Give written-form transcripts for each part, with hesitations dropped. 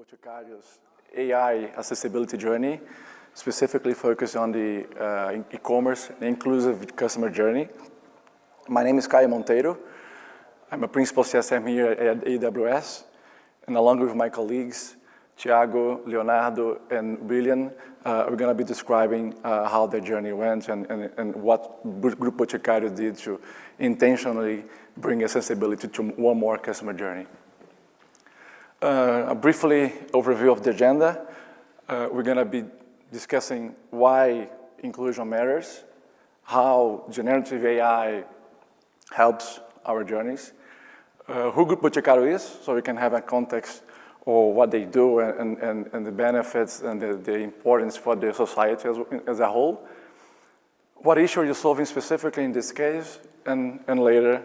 Boticário's AI accessibility journey, specifically focused on the e-commerce and inclusive customer journey. My name is Caio Monteiro. I'm a principal CSM here at AWS, and along with my colleagues, Thiago, Leonardo, and William, we're going to be describing how the journey went and what Grupo Boticário did to intentionally bring accessibility to one more customer journey. A briefly overview of the agenda. We're going to be discussing why inclusion matters, how generative AI helps our journeys, who Grupo Boticário is, so we can have a context of what they do and the benefits and the importance for the society as a whole, what issue you're solving specifically in this case, and later,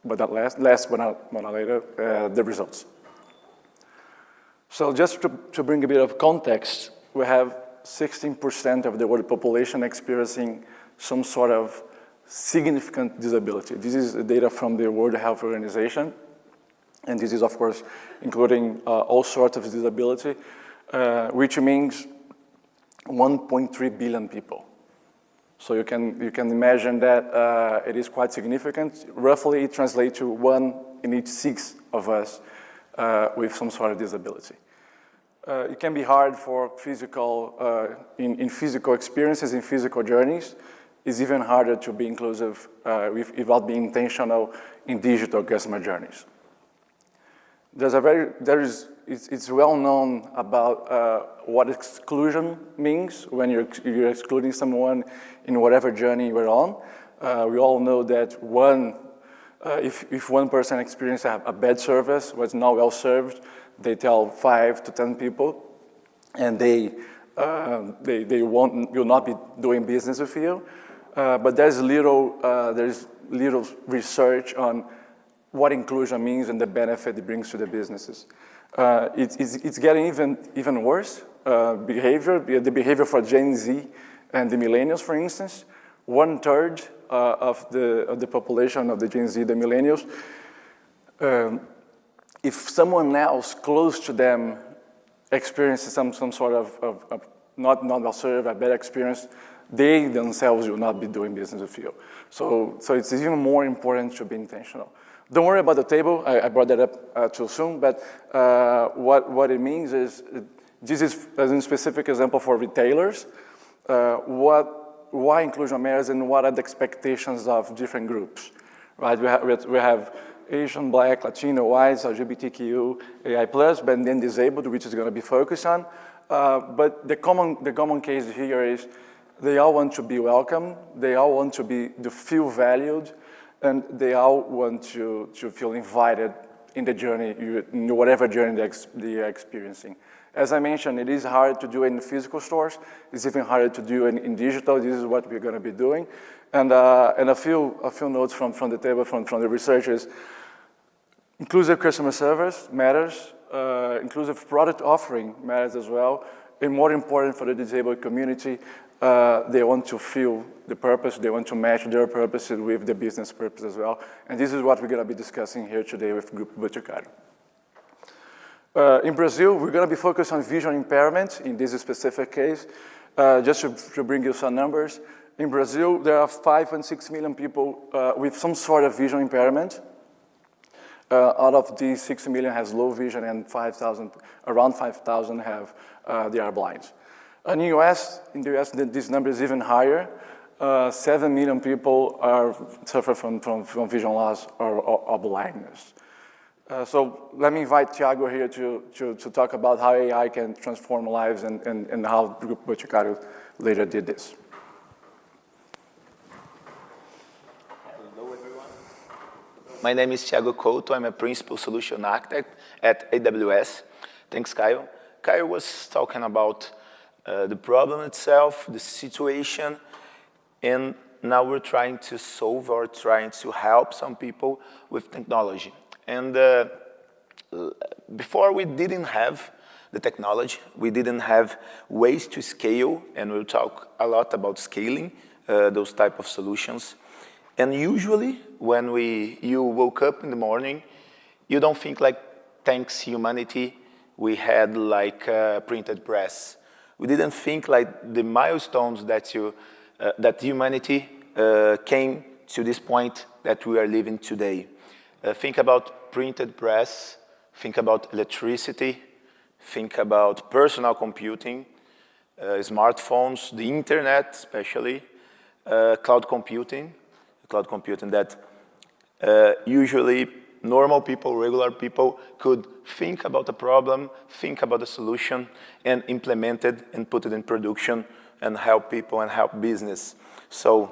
but not last but not later, the results. So just to bring a bit of context, we have 16% of the world population experiencing some sort of significant disability. This is data from the World Health Organization, and this is, of course, including all sorts of disability, which means 1.3 billion people. So you can imagine that it is quite significant. Roughly, it translates to 1 in each 6 of us with some sort of disability. It can be hard for physical, in physical experiences, in physical journeys. It's even harder to be inclusive without being intentional in digital customer journeys. It's well known about what exclusion means when you're excluding someone in whatever journey you're on. We all know that if one person experiences a bad service, was not well served, they tell 5 to 10 people, and they will not be doing business with you. But there's little research on what inclusion means and the benefit it brings to the businesses. It's getting even worse. The behavior for Gen Z and the millennials, for instance, 1/3 of the population of the Gen Z, the millennials, if someone else close to them experiences some sort of not well served, a bad experience, they themselves will not be doing business with you. So it's even more important to be intentional. Don't worry about the table. I brought that up too soon, but what it means is, this is as a specific example for retailers, why inclusion matters and what are the expectations of different groups, right? We have Asian, Black, Latino, whites, LGBTQ, AI+, but then disabled, which is going to be focused on. But the common case here is they all want to be welcome, they all want to feel valued, and they all want to feel invited in the journey, in whatever journey they are experiencing. As I mentioned, it is hard to do in physical stores. It's even harder to do in digital. This is what we're going to be doing. And a few notes from the table, from the researchers. Inclusive customer service matters. Inclusive product offering matters as well. And more important for the disabled community, they want to feel the purpose. They want to match their purposes with the business purpose as well. And this is what we're going to be discussing here today with Grupo Boticário. In Brazil, we're going to be focused on vision impairment in this specific case. Just to bring you some numbers, in Brazil, there are 5 and 6 million people with some sort of vision impairment. Out of these, 6 million has low vision, and around 5,000 they are blind. In the US, this number is even higher. 7 million people suffer from vision loss or blindness. So let me invite Thiago here to talk about how AI can transform lives and how Grupo Boticário later did this. Hello, everyone. My name is Thiago Couto. I'm a principal solution architect at AWS. Thanks, Caio. Caio was talking about the problem itself, the situation, and now we're trying to solve or trying to help some people with technology. And before, we didn't have the technology, we didn't have ways to scale, and we'll talk a lot about scaling those type of solutions. And usually, when you woke up in the morning, you don't think like, thanks humanity, we had like a printed press. We didn't think like the milestones that that humanity came to this point that we are living today. Think about printed press, think about electricity, think about personal computing, smartphones, the internet especially, cloud computing that usually normal people, regular people could think about a problem, think about a solution, and implement it and put it in production and help people and help business. So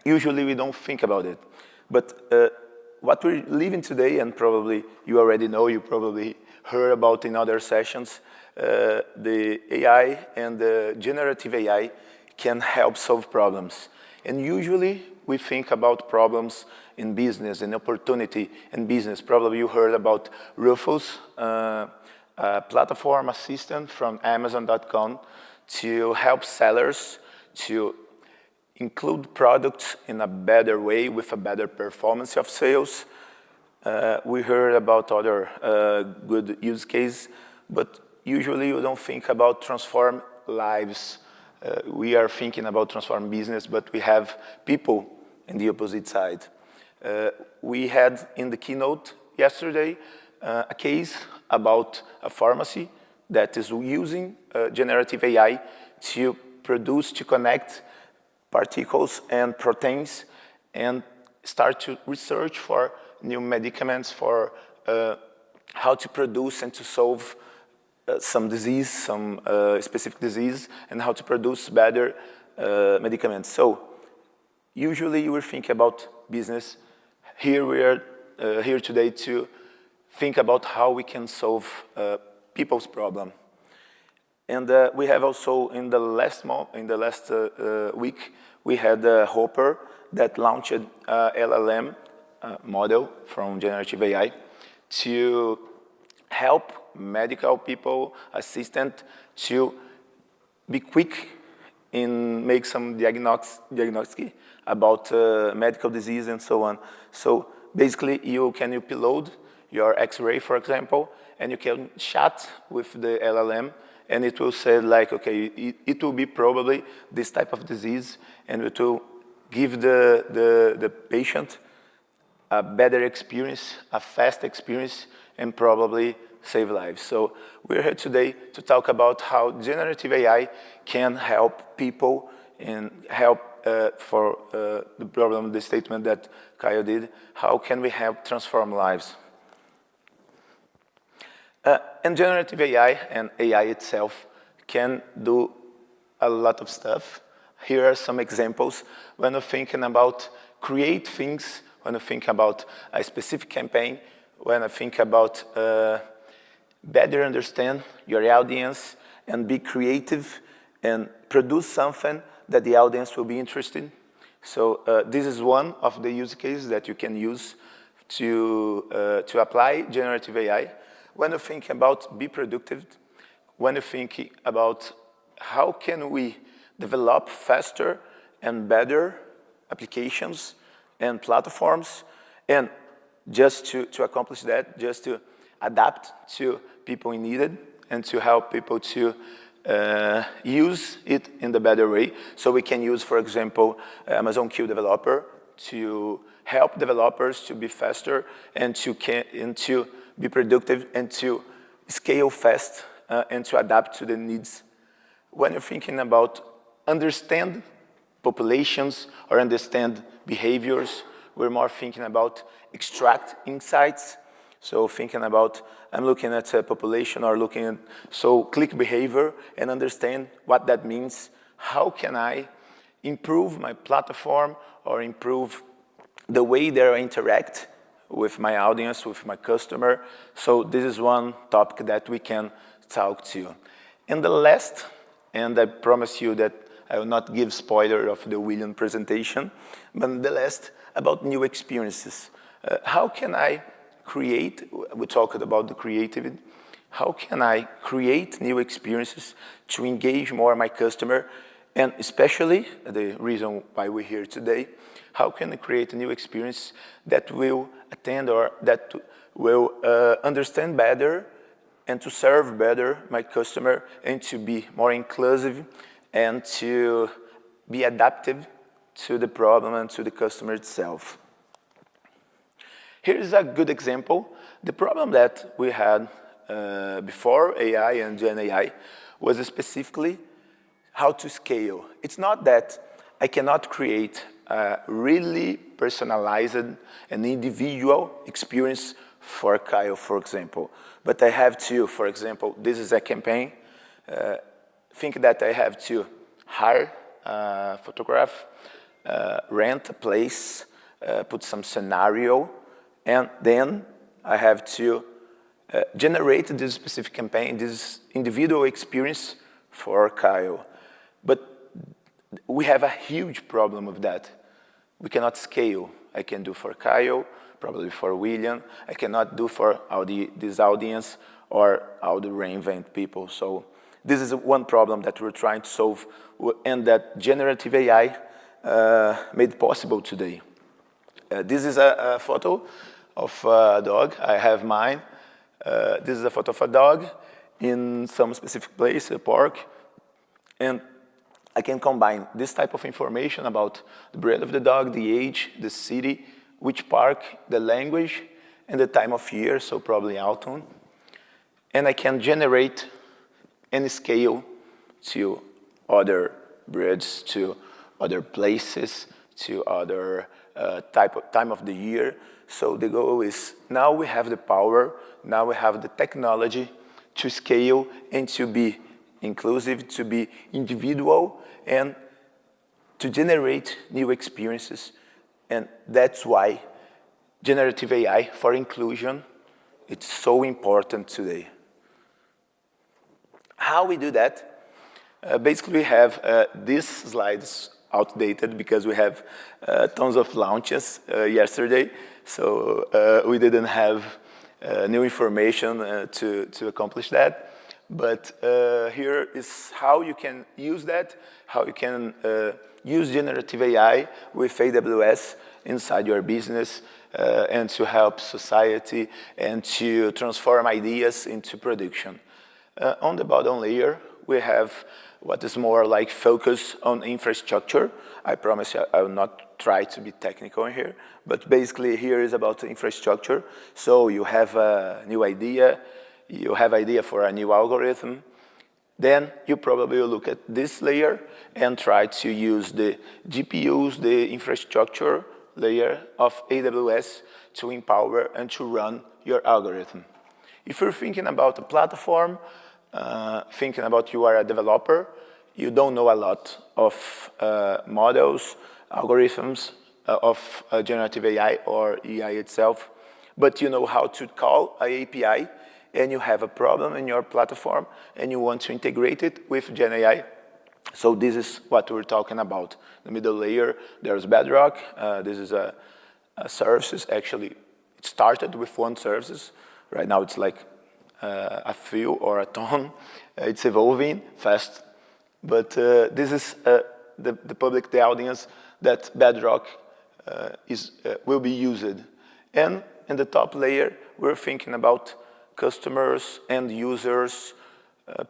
usually we don't think about it. But what we're living today, and probably you already know, you probably heard about in other sessions, the AI and the generative AI can help solve problems. And usually we think about problems in business, in opportunity in business. Probably you heard about Rufus, a platform assistant from Amazon.com to help sellers to include products in a better way with a better performance of sales. We heard about other good use cases, but usually you don't think about transform lives. We are thinking about transform business, but we have people in the opposite side. We had in the keynote yesterday a case about a pharmacy that is using generative AI to connect particles and proteins and start to research for new medicaments for how to produce and to solve some disease, some specific disease, and how to produce better medicaments. So usually you will think about business. Here we are here today to think about how we can solve people's problem. And we have also in the last week, we had Hopper that launched LLM model from generative AI to help medical people, assistant, to be quick in make some diagnostic about medical disease and so on. So basically, you can upload your X-ray, for example, and you can chat with the LLM, and it will say like, okay, it will be probably this type of disease, and it will give the patient a better experience, a fast experience, and probably save lives. So we're here today to talk about how generative AI can help people and help for the problem, the statement that Kyle did, how can we help transform lives? And generative AI and AI itself can do a lot of stuff. Here are some examples when we're thinking about create things, when we think about a specific campaign, when I think about better understand your audience and be creative and produce something that the audience will be interested in. So this is one of the use cases that you can use to apply generative AI. When you think about be productive, when you think about how can we develop faster and better applications and platforms, and just to accomplish that, just to adapt to people in need and to help people to use it in the better way. So we can use, for example, Amazon Q Developer to help developers to be faster and to be productive and to scale fast and to adapt to the needs. When you're thinking about understand populations or understand behaviors, we're more thinking about extract insights. So thinking about, I'm looking at a population or looking at, so click behavior and understand what that means. How can I improve my platform or improve the way that I interact with my audience, with my customer? So this is one topic that we can talk to. And the last, and I promise you that I will not give spoiler of the William presentation, but the last about new experiences. How can I create, we talked about the creativity, how can I create new experiences to engage more my customer, and especially the reason why we're here today, how can I create a new experience that will attend or that will understand better and to serve better my customer and to be more inclusive and to be adaptive to the problem and to the customer itself. Here is a good example. The problem that we had before AI and Gen AI was specifically how to scale. It's not that I cannot create a really personalized and individual experience for Kyle, for example. But I have to, for example, this is a campaign. Think that I have to hire a photograph, rent a place, put some scenario, and then I have to generate this specific campaign, this individual experience for Kyle. But we have a huge problem with that. We cannot scale. I can do for Kyle, probably for William. I cannot do for all this audience or all the reinvent people. So this is one problem that we're trying to solve and that generative AI made possible today. This is a photo of a dog. I have mine. This is a photo of a dog in some specific place, a park. And I can combine this type of information about the breed of the dog, the age, the city, which park, the language, and the time of year, so probably autumn. And I can generate and scale to other breeds, to other places, to other time of the year. So the goal is now we have the power, now we have the technology to scale and to be inclusive, to be individual, and to generate new experiences. And that's why generative AI for inclusion, it's so important today. How we do that? Basically, we have these slides outdated because we have tons of launches yesterday. So we didn't have new information to accomplish that. But here is how you can use that, how you can use generative AI with AWS inside your business and to help society and to transform ideas into production. On the bottom layer, we have what is more like focus on infrastructure. I promise you I will not try to be technical here, but basically here is about infrastructure. So you have a new idea, you have idea for a new algorithm, then you probably will look at this layer and try to use the GPUs, the infrastructure layer of AWS to empower and to run your algorithm. If you're thinking about a platform, thinking about you are a developer, you don't know a lot of models, algorithms of generative AI or AI itself, but you know how to call an API, and you have a problem in your platform, and you want to integrate it with Gen AI. So this is what we're talking about. The middle layer, there's Bedrock. This is a services. Actually, it started with one services. Right now, it's like a few or a ton. It's evolving fast. But this is the public, the audience, that Bedrock will be used. And in the top layer, we're thinking about customers, end users,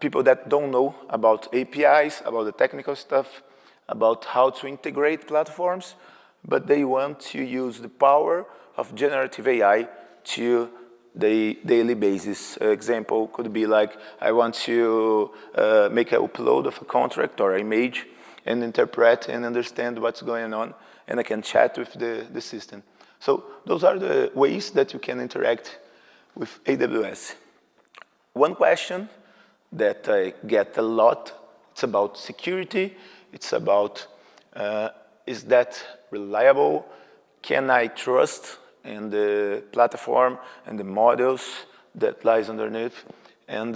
people that don't know about APIs, about the technical stuff, about how to integrate platforms, but they want to use the power of generative AI to the daily basis. Example could be like, I want to make an upload of a contract or image and interpret and understand what's going on, and I can chat with the system. So those are the ways that you can interact with AWS. One question that I get a lot, it's about security. It's about, is that reliable? Can I trust in the platform and the models that lies underneath? And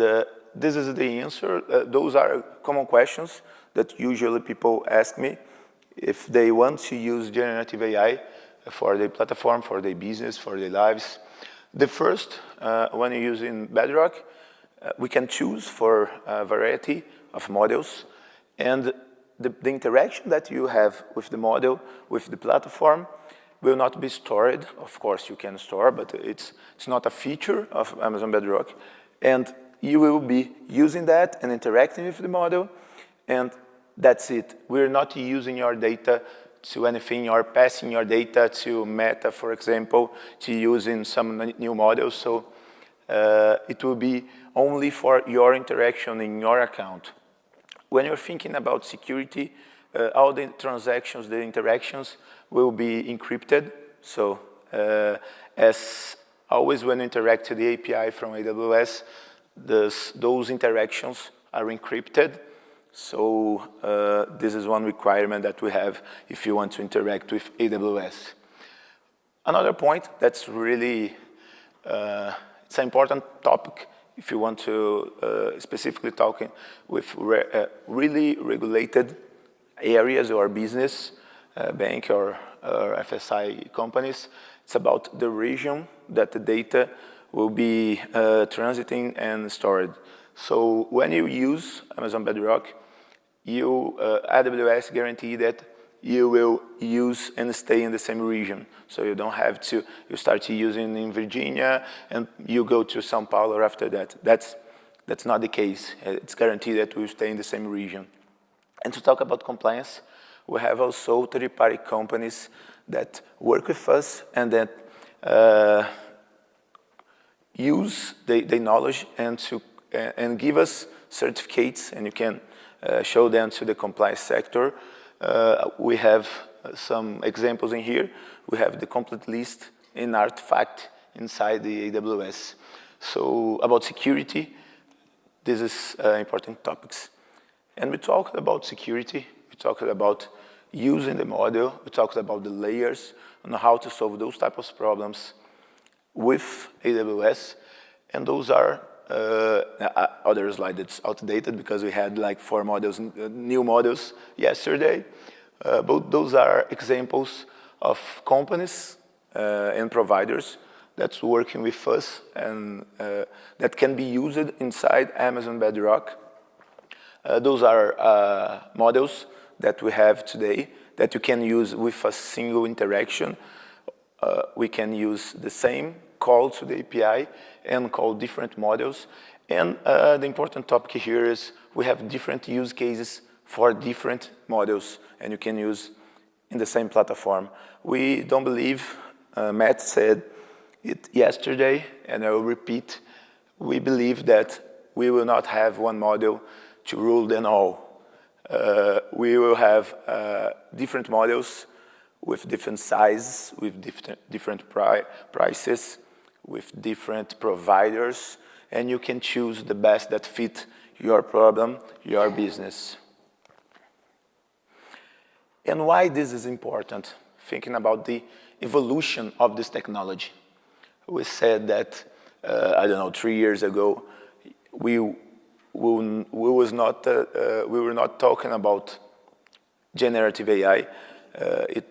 this is the answer. Those are common questions that usually people ask me if they want to use generative AI for their platform, for their business, for their lives. The first, when you're using Bedrock, we can choose for a variety of models, and the interaction that you have with the model, with the platform, will not be stored. Of course, you can store, but it's not a feature of Amazon Bedrock. And you will be using that and interacting with the model, and that's it. We're not using your data to anything or passing your data to Meta, for example, to use in some new models. So it will be only for your interaction in your account. When you're thinking about security, all the transactions, the interactions will be encrypted. So as always when you interact with the API from AWS, those interactions are encrypted. So this is one requirement that we have if you want to interact with AWS. Another point that's really, it's an important topic if you want to specifically talking with really regulated areas or business, bank or FSI companies. It's about the region that the data will be transiting and stored. So when you use Amazon Bedrock, AWS guarantee that you will use and stay in the same region. So you don't have to, you start using in Virginia and you go to São Paulo after that. That's not the case. It's guaranteed that we'll stay in the same region. And to talk about compliance, we have also third-party companies that work with us and that use the knowledge and give us certificates, and you can show them to the compliance sector. We have some examples in here. We have the complete list in Artifact inside the AWS. So about security, this is important topics. And we talked about security. We talked about using the model. We talked about the layers and how to solve those types of problems with AWS. And those are other slide that's outdated because we had like 4 models, new models yesterday. But those are examples of companies and providers that's working with us and that can be used inside Amazon Bedrock. Those are models that we have today that you can use with a single interaction. We can use the same call to the API and call different models. And the important topic here is we have different use cases for different models, and you can use in the same platform. We don't believe, Matt said it yesterday, and I will repeat, we believe that we will not have one model to rule them all. We will have different models with different sizes, with different prices, with different providers, and you can choose the best that fit your problem, your business. And why this is important, thinking about the evolution of this technology. We said that, 3 years ago, we were not talking about generative AI. It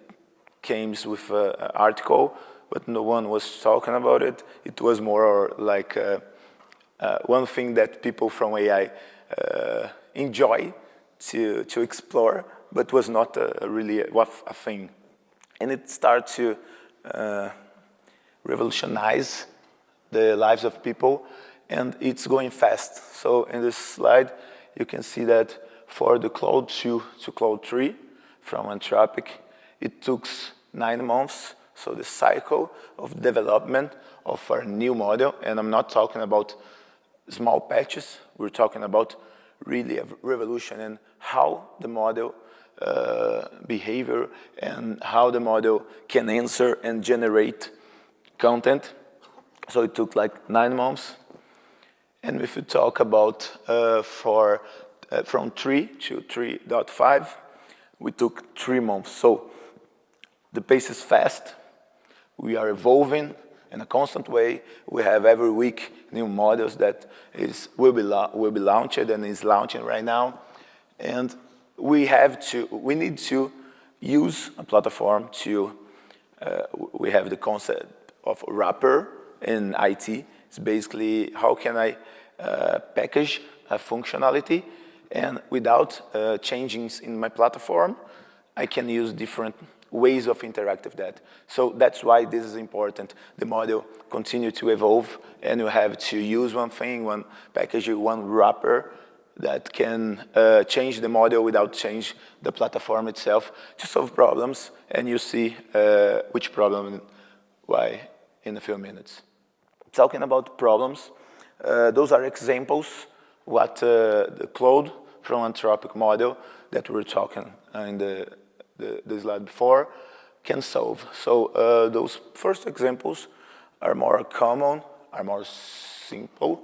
came with an article, but no one was talking about it. It was more like one thing that people from AI enjoy to explore, but was not really a thing. And it started to revolutionize the lives of people, and it's going fast. So in this slide, you can see that for the Cloud 2 to Cloud 3 from Anthropic, it took 9 months. So the cycle of development of our new model, and I'm not talking about small patches, we're talking about really a revolution in how the model behavior and how the model can answer and generate content. So it took like 9 months. And if you talk about from 3 to 3.5, we took 3 months. So the pace is fast. We are evolving in a constant way. We have every week new models that will be launched and is launching right now. And we need to use a platform to, we have the concept of wrapper in IT. It's basically how can I package a functionality and without changes in my platform, I can use different ways of interact with that. So that's why this is important. The model continue to evolve, and you have to use one thing, one package, one wrapper that can change the model without change the platform itself to solve problems, and you see which problem and why in a few minutes. Talking about problems, those are examples what the Claude from Anthropic model that we were talking in the slide before can solve. So those first examples are more common, are more simple.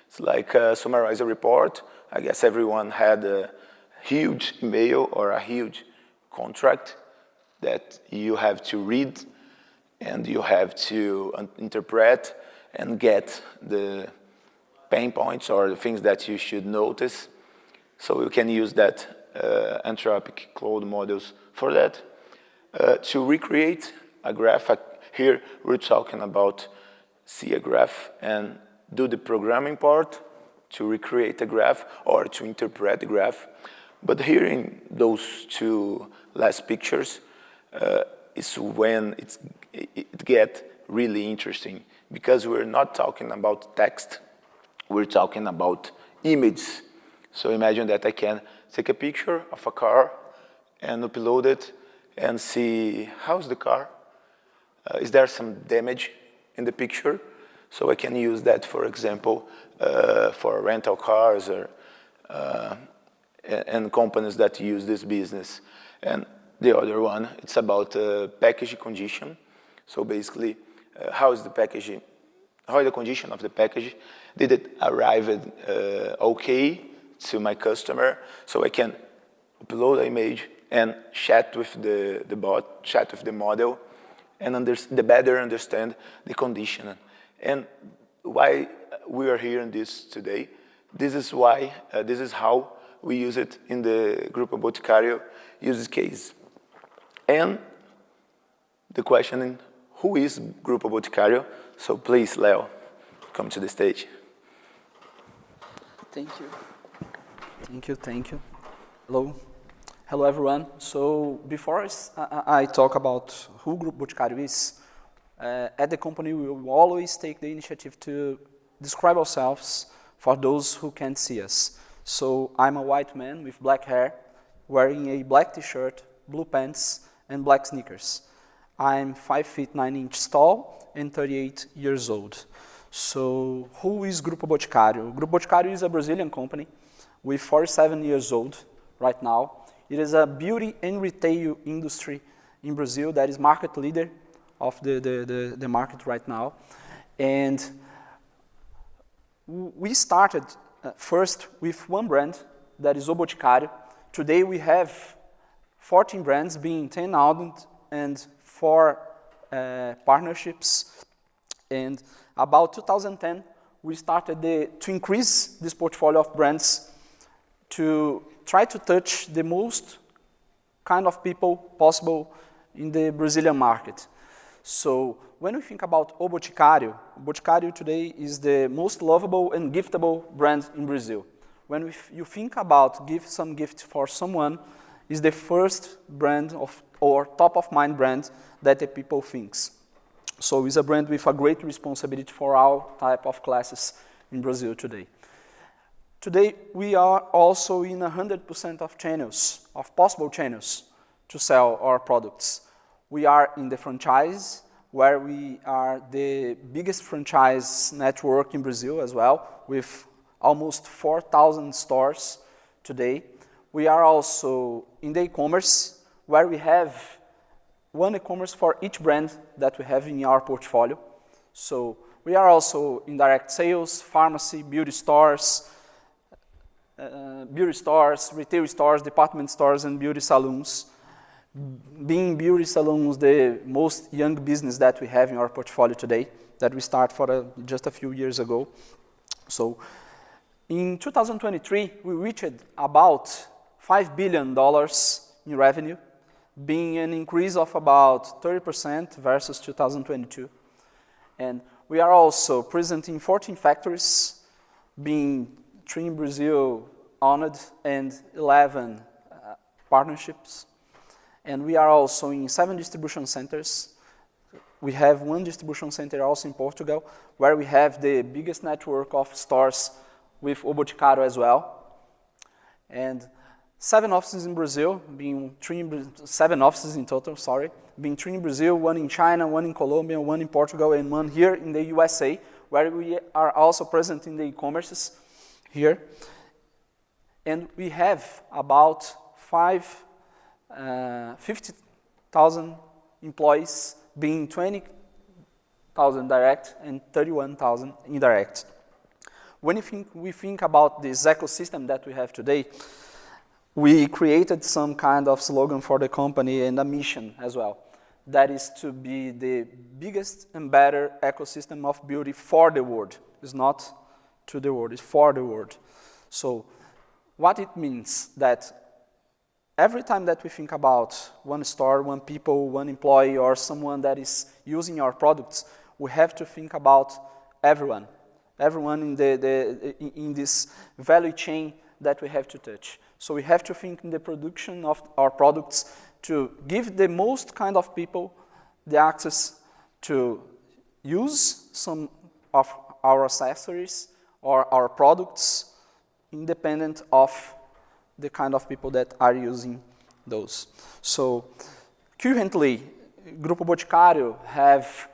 It's like summarize a report. I guess everyone had a huge email or a huge contract that you have to read and you have to interpret and get the pain points or the things that you should notice. So you can use that Anthropic Claude models for that. To recreate a graph, here we're talking about see a graph and do the programming part to recreate a graph or to interpret the graph. But here in those two last pictures is when it gets really interesting, because we're not talking about text, we're talking about images. So imagine that I can take a picture of a car and upload it and see how's the car. Is there some damage in the picture? So I can use that, for example, for rental cars or and companies that use this business. And the other one, it's about package condition. So basically, how is the packaging? How is the condition of the package? Did it arrive okay to my customer? So I can upload an image and chat with the bot, chat with the model, and better understand the condition. And why we are here in this today, this is why, this is how we use it in the Grupo Boticário use case. And the question is, who is Grupo Boticário? So please, Leo, come to the stage. Thank you. Thank you, thank you. Hello everyone. So before I talk about who Grupo Boticário is, at the company we will always take the initiative to describe ourselves for those who can't see us. So I'm a white man with black hair, wearing a black t-shirt, blue pants, and black sneakers. I'm 5 feet 9 inches tall and 38 years old. So who is Grupo Boticário? Grupo Boticário is a Brazilian company with 47 years old right now. It is a beauty and retail industry in Brazil that is market leader of the market right now. And we started first with one brand, that is O Boticário. Today we have 14 brands, being 10 owned and 4 partnerships. And about 2010, we started to increase this portfolio of brands to try to touch the most kind of people possible in the Brazilian market. So when we think about O Boticário, Boticário today is the most lovable and giftable brand in Brazil. When you think about give some gift for someone, is the first brand or top of mind brand that the people thinks. So it's a brand with a great responsibility for all type of classes in Brazil today. Today we are also in 100% of channels, of possible channels to sell our products. We are in the franchise, where we are the biggest franchise network in Brazil as well, with almost 4,000 stores today. We are also in the e-commerce, where we have one e-commerce for each brand that we have in our portfolio. So we are also in direct sales, pharmacy, beauty stores, retail stores, department stores, and beauty salons. Being beauty salons the most young business that we have in our portfolio today, that we started for just a few years ago. So in 2023, we reached about $5 billion in revenue, being an increase of about 30% versus 2022. And we are also present in 14 factories, being 3 in Brazil owned and 11 partnerships. And we are also in 7 distribution centers. We have 1 distribution center also in Portugal, where we have the biggest network of stores with O Boticário as well. And 7 offices in Brazil, being 7 offices in total, sorry, being 3 in Brazil, 1 in China, 1 in Colombia, 1 in Portugal, and 1 here in the USA, where we are also present in the e-commerces here. And we have about 50,000 employees, being 20,000 direct and 31,000 indirect. When we think about this ecosystem that we have today, we created some kind of slogan for the company and a mission as well. That is to be the biggest and better ecosystem of beauty for the world. It's not to the world, it's for the world. So what it means that every time that we think about one store, one people, one employee, or someone that is using our products, we have to think about everyone. Everyone in this value chain that we have to touch. So we have to think in the production of our products to give the most kind of people the access to use some of our accessories or our products independent of the kind of people that are using those. So currently, Grupo Boticário have,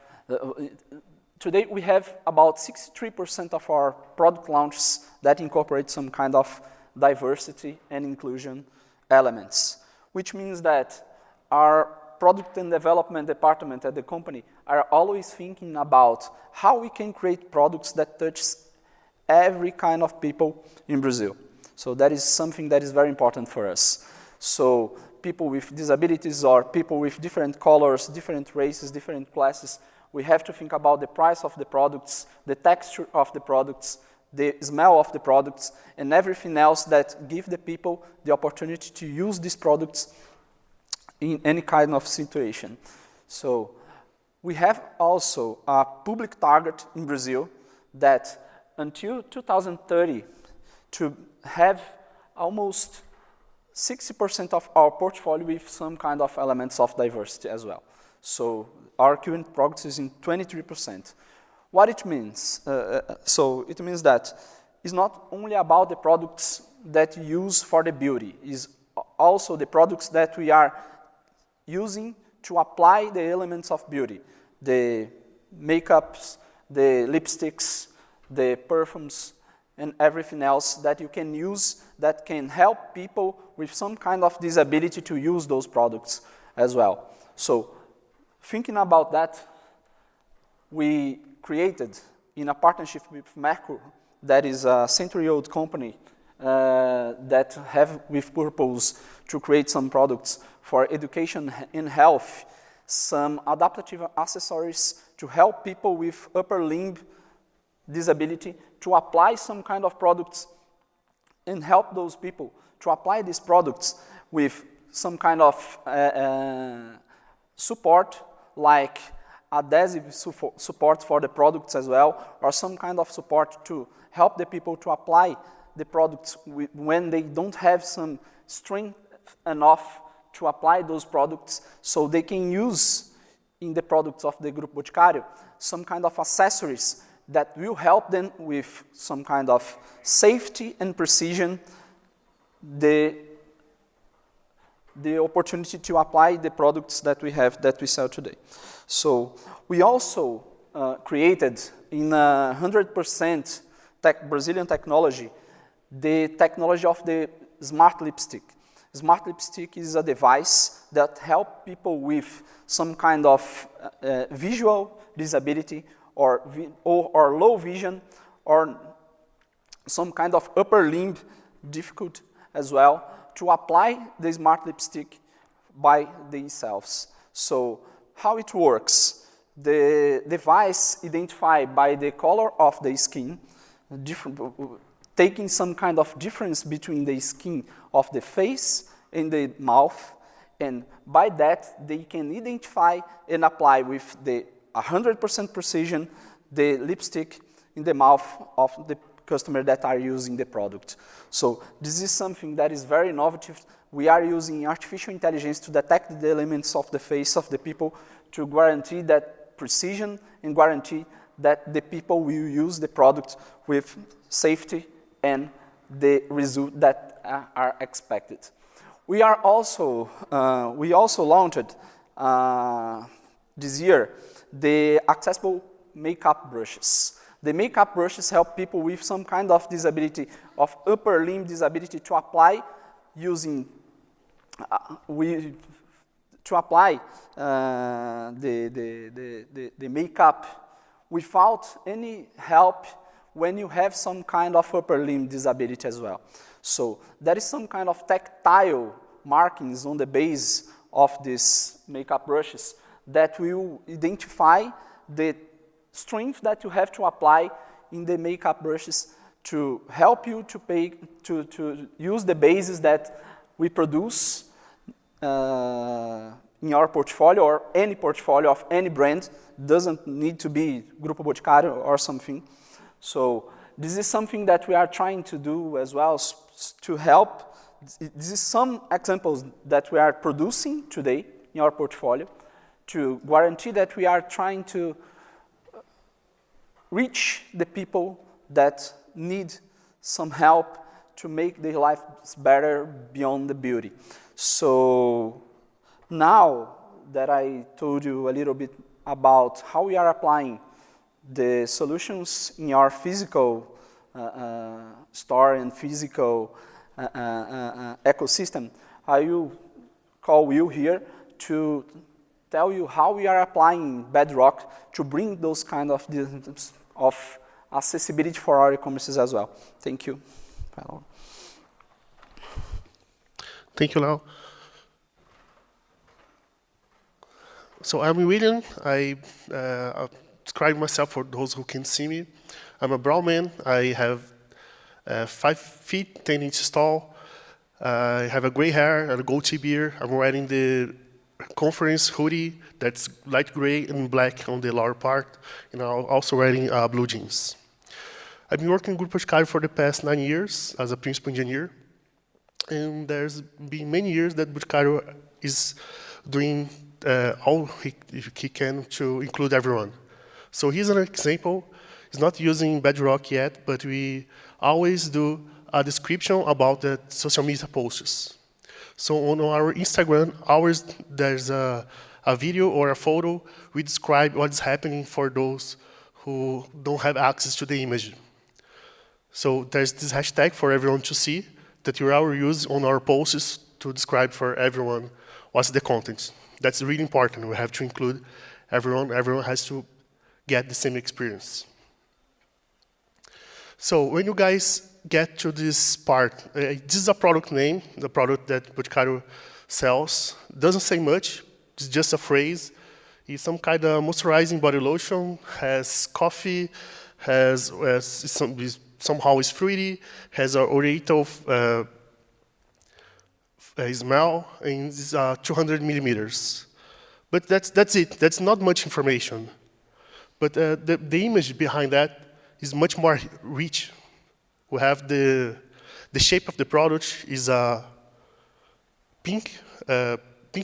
today we have about 63% of our product launches that incorporate some kind of diversity and inclusion elements, which means that our product and development department at the company are always thinking about how we can create products that touch every kind of people in Brazil. So that is something that is very important for us. So people with disabilities or people with different colors, different races, different classes, we have to think about the price of the products, the texture of the products, the smell of the products, and everything else that give the people the opportunity to use these products in any kind of situation. So we have also a public target in Brazil that until 2030 to have almost 60% of our portfolio with some kind of elements of diversity as well. So our current progress is in 23%. What it means? So it means that it's not only about the products that you use for the beauty, it's also the products that we are using to apply the elements of beauty. The makeups, the lipsticks, the perfumes, and everything else that you can use that can help people with some kind of disability to use those products as well. So thinking about that, we created in a partnership with Merco, that is a century-old company that have with purpose to create some products for education and health, some adaptive accessories to help people with upper limb disability to apply some kind of products and help those people to apply these products with some kind of support, like adhesive support for the products as well, or some kind of support to help the people to apply the products when they don't have some strength enough to apply those products, so they can use in the products of the Grupo Boticário some kind of accessories that will help them with some kind of safety and precision, the opportunity to apply the products that we have, that we sell today. So we also created in 100% Brazilian technology, the technology of the smart lipstick. Smart lipstick is a device that helps people with some kind of visual disability or low vision or some kind of upper limb difficult as well to apply the smart lipstick by themselves. So how it works? The device identifies by the color of the skin, taking some kind of difference between the skin of the face and the mouth, and by that they can identify and apply with the 100% precision the lipstick in the mouth of the customers that are using the product. So this is something that is very innovative. We are using artificial intelligence to detect the elements of the face of the people to guarantee that precision and guarantee that the people will use the product with safety and the result that are expected. We also launched this year the accessible makeup brushes. The makeup brushes help people with some kind of disability, of upper limb disability, to apply using the makeup without any help when you have some kind of upper limb disability as well. So there is some kind of tactile markings on the base of these makeup brushes that will identify the strength that you have to apply in the makeup brushes to help you to use the bases that we produce in our portfolio, or any portfolio of any brand. Doesn't need to be Grupo Boticário or something. So this is something that we are trying to do as well to help. This is some examples that we are producing today in our portfolio to guarantee that we are trying to reach the people that need some help to make their lives better beyond the beauty. So now that I told you a little bit about how we are applying the solutions in our physical store and physical ecosystem, I will call Will here to tell you how we are applying Bedrock to bring those kind of accessibility for our e-commerces as well. Thank you. Thank you, Lau. So I'm William. I'll describe myself for those who can see me. I'm a brown man. I have 5 feet, 10 inches tall. I have a gray hair and a goatee beard. I'm wearing the conference hoodie that's light gray and black on the lower part, and I'm also wearing blue jeans. I've been working in Grupo Boticário for the past 9 years as a principal engineer, and there's been many years that Boticário is doing all he can to include everyone. So here's an example. He's not using Bedrock yet, but we always do a description about the social media posts. So on our Instagram, always there's a video or a photo. We describe what's happening for those who don't have access to the image. So there's this hashtag for everyone to see that we will use on our posts to describe for everyone what's the content. That's really important. We have to include everyone. Everyone has to get the same experience. So when you guys get to this part, this is a product name, the product that Boticário sells. Doesn't say much. It's just a phrase. It's some kind of moisturizing body lotion, has coffee, somehow is fruity, has an oriental smell, and it's 200 millimeters. But that's it. That's not much information. But the image behind that is much more rich. We have the shape of the product is a pink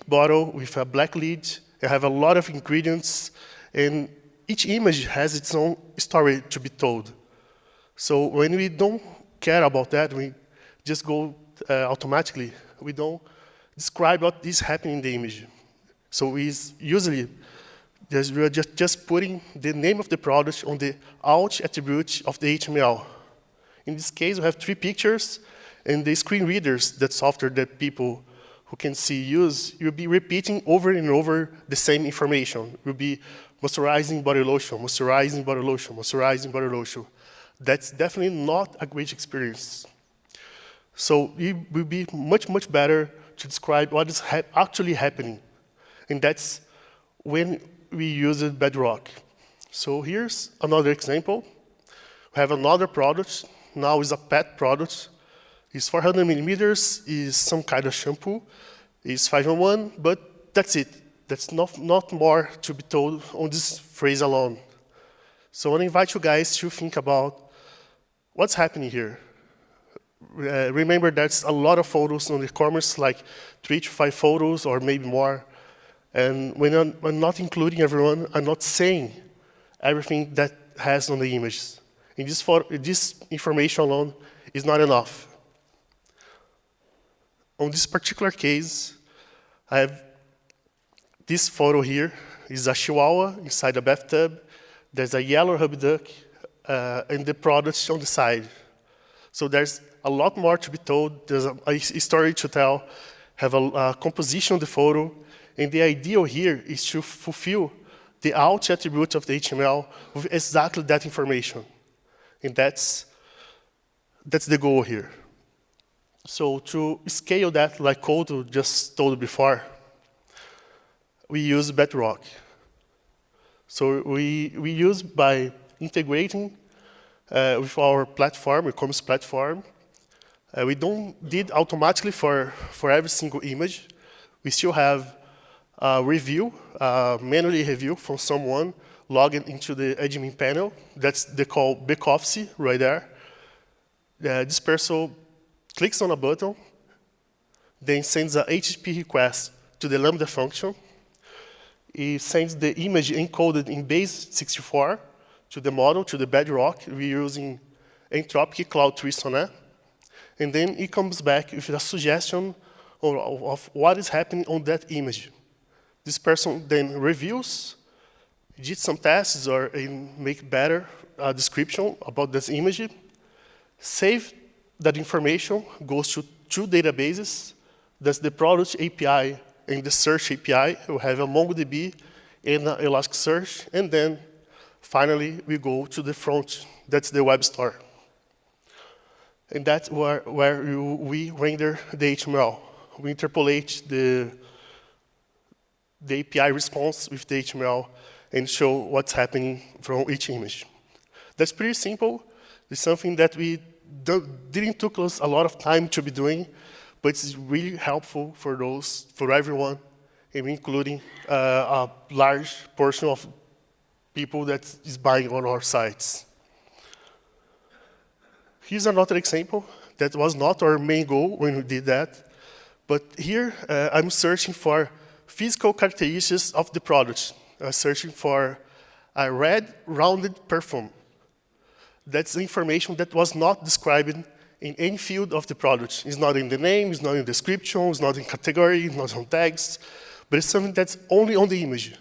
bottle with a black lid. You have a lot of ingredients, and each image has its own story to be told. So when we don't care about that, we just go automatically. We don't describe what is happening in the image. So we usually we're just putting the name of the product on the alt attribute of the HTML. In this case, we have 3 pictures, and the screen readers, that software that people who can see use, you'll be repeating over and over the same information. You'll be moisturizing body lotion, moisturizing body lotion, moisturizing body lotion. That's definitely not a great experience. So it will be much, much better to describe what is actually happening. And that's when we use Bedrock. So here's another example. We have another product. Now it's a pet product. It's 400 millimeters, is some kind of shampoo. It's 5-in-1, but that's it. That's not more to be told on this phrase alone. So I invite you guys to think about what's happening here? Remember, there's a lot of photos on the e-commerce, like 3 to 5 photos or maybe more. And when I'm not including everyone, I'm not saying everything that has on the images. In this information alone is not enough. On this particular case, I have this photo here. Is a chihuahua inside a bathtub. There's a yellow hub duck and the products on the side. So there's a lot more to be told. There's a story to tell, have a composition of the photo. And the ideal here is to fulfill the alt attribute of the HTML with exactly that information. And that's the goal here. So to scale that, like Couto just told before, we use Bedrock. So we use by integrating with our platform, e-commerce platform. We don't did automatically for every single image. We still have a review, manually review from someone logging into the admin panel. That's they call back office right there. This person clicks on a button, then sends a HTTP request to the Lambda function. It sends the image encoded in base64 to the model, to the Bedrock. We're using Entropic Cloud 3 Sonnet. And then it comes back with a suggestion of what is happening on that image. This person then reviews, did some tests, or make better description about this image, save that information, goes to 2 databases. That's the product API and the search API. We have a MongoDB and an Elasticsearch. And then, finally, we go to the front. That's the web store. And that's where we render the HTML. We interpolate the API response with the HTML and show what's happening from each image. That's pretty simple. It's something that we didn't took us a lot of time to be doing, but it's really helpful for everyone, and including a large portion of people that is buying on our sites. Here's another example that was not our main goal when we did that, but here I'm searching for physical characteristics of the product. I'm searching for a red rounded perfume. That's information that was not described in any field of the product. It's not in the name, it's not in the description, it's not in category, it's not on text, but it's something that's only on the image.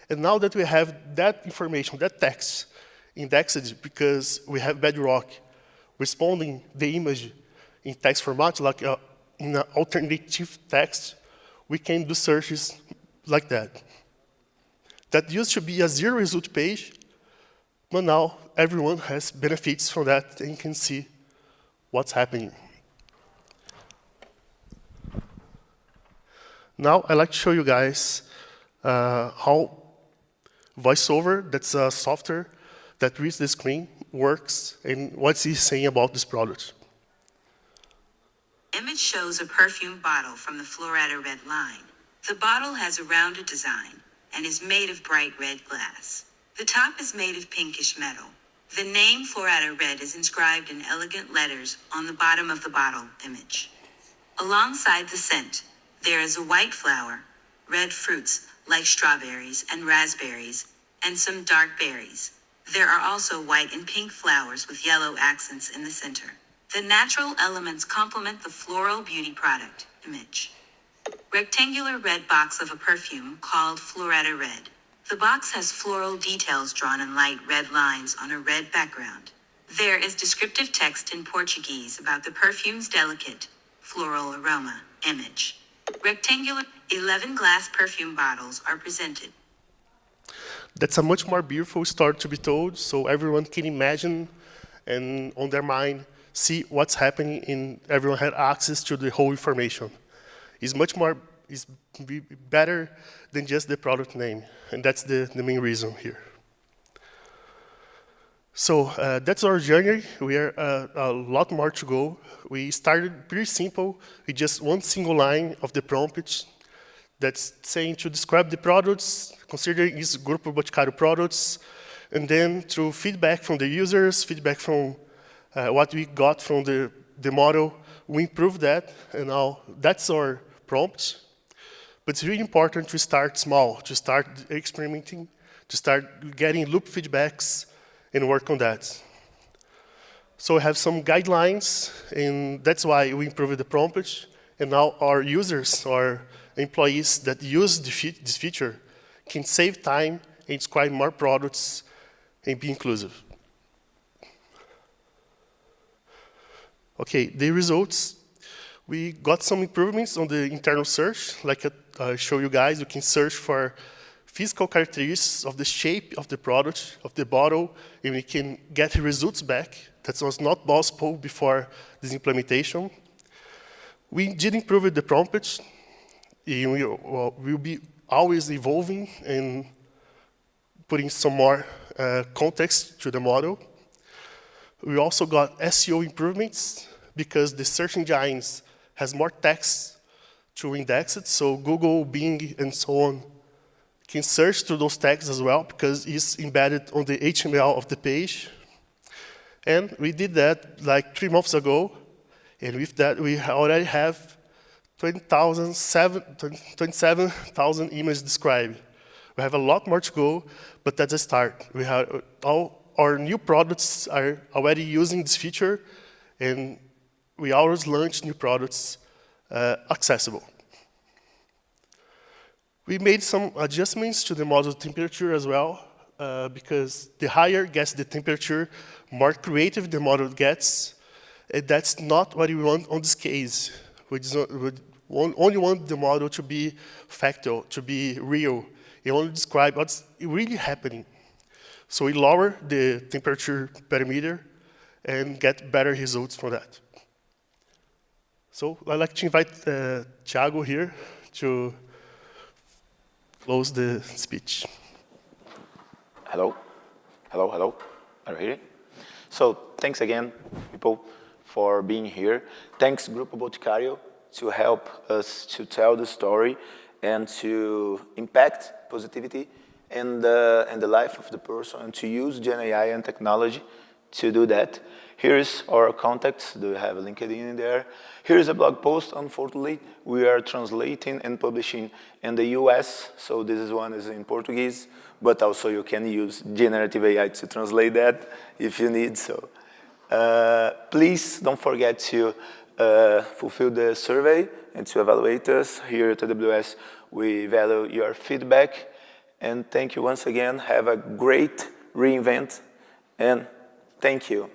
And now that we have that information, that text indexed, because we have Bedrock responding the image in text format, like in an alternative text, we can do searches like that. That used to be a 0 result page, but now everyone has benefits from that and can see what's happening. Now I'd like to show you guys how VoiceOver, that's a software that reads the screen, works, and what's he saying about this product. Image shows a perfume bottle from the Florida Red line. The bottle has a rounded design and is made of bright red glass. The top is made of pinkish metal. The name Florida Red is inscribed in elegant letters on the bottom of the bottle image. Alongside the scent, there is a white flower, red fruits like strawberries and raspberries, and some dark berries. There are also white and pink flowers with yellow accents in the center. The natural elements complement the floral beauty product image. Rectangular red box of a perfume called Florida Red. The box has floral details drawn in light red lines on a red background. There is descriptive text in Portuguese about the perfume's delicate, floral aroma image. Rectangular 11 glass perfume bottles are presented. That's a much more beautiful story to be told, so everyone can imagine and on their mind see what's happening, and everyone had access to the whole information. It's much more, it's better than just the product name, and that's the main reason here. So that's our journey. We are a lot more to go. We started pretty simple with just one single line of the prompt that's saying to describe the products, considering it's Grupo Boticário products, and then through feedback from the users, feedback from what we got from the model, we improved that, and now that's our prompt. But it's really important to start small, to start experimenting, to start getting loop feedbacks and work on that. So we have some guidelines, and that's why we improved the prompt. And now our users, our employees that use this feature can save time and describe more products and be inclusive. Okay, the results. We got some improvements on the internal search. Like I show you guys, you can search for physical characteristics of the shape of the product, of the bottle, and we can get results back. That was not possible before this implementation. We did improve the prompt. We'll be always evolving and putting some more context to the model. We also got SEO improvements because the search engines has more text to index it, so Google, Bing, and so on can search through those tags as well because it's embedded on the HTML of the page. And we did that like 3 months ago, and with that we already have 27,000 images described. We have a lot more to go, but that's a start. We have all our new products are already using this feature, and we always launch new products accessible. We made some adjustments to the model temperature as well, because the higher gets the temperature, more creative the model gets. And that's not what we want on this case. We only want the model to be factual, to be real. We only describe what's really happening. So we lower the temperature parameter and get better results from that. So I'd like to invite Thiago here to close the speech. Hello. Hello, hello. Are you here? So thanks again, people, for being here. Thanks, Grupo Boticário, to help us to tell the story and to impact positivity in the life of the person and to use Gen AI and technology to do that. Here's our contacts. Do you have a LinkedIn in there? Here's a blog post. Unfortunately, we are translating and publishing in the US, so this one is in Portuguese, but also you can use generative AI to translate that if you need so. Please don't forget to fulfill the survey and to evaluate us. Here at AWS, we value your feedback. And thank you once again. Have a great reInvent, and thank you.